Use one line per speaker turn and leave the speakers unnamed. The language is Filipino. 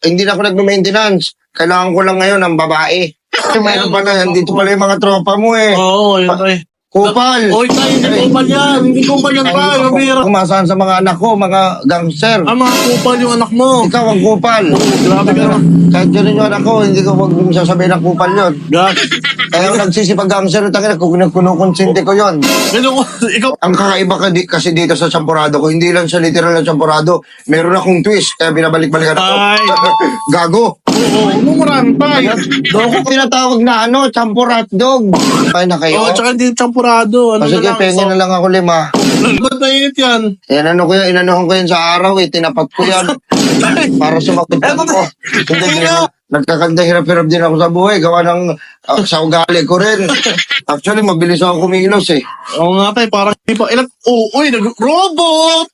hindi na ako nag-maintenance. Kailangan ko lang ngayon ng babae. Mayroon pala, dito pala yung mga tropa mo eh.
Oo, yun tayo.
Kupal.
Oy, tayo, hindi kupal yan. Hindi kupal yan tayo. Ang bira.
Kumasaan sa mga anak ko, mga gangster.
Ah, mga kupal yung anak mo.
Ikaw ang kupal.
Grabe ka naman.
Kahit yun yung anak ko, hindi ko wag mong sasabihin ng kupal yun.
Gag.
Kaya ang nagsisipag-gangster, tangina, kung kinukonsinti ko yun.
Ganun ko, ikaw.
Ang kakaiba kasi dito sa champurado ko, hindi lang sa literal na champurado, meron akong twist, kaya binabalik-balikan ako.
Ay.
Gago.
Oo, umuran tayo.
Doon ko tinatawag na champurat dog. Ay na kayo.
Oo, tsaka hindi champurado. Ano
Sige, pengen na lang ako 5.
Ba't mainit yan?
Inano ko yan, inanuhan ko yan sa araw tinapat ko yan. Para sumakit ko. Hindi, nagkakanda hirap-hirap din ako sa buhay. Gawa ng sa ugali ko rin. Actually, mabilis ako kumilos eh.
Oo nga tayo, parang hindi pa. Uy, nag-robot!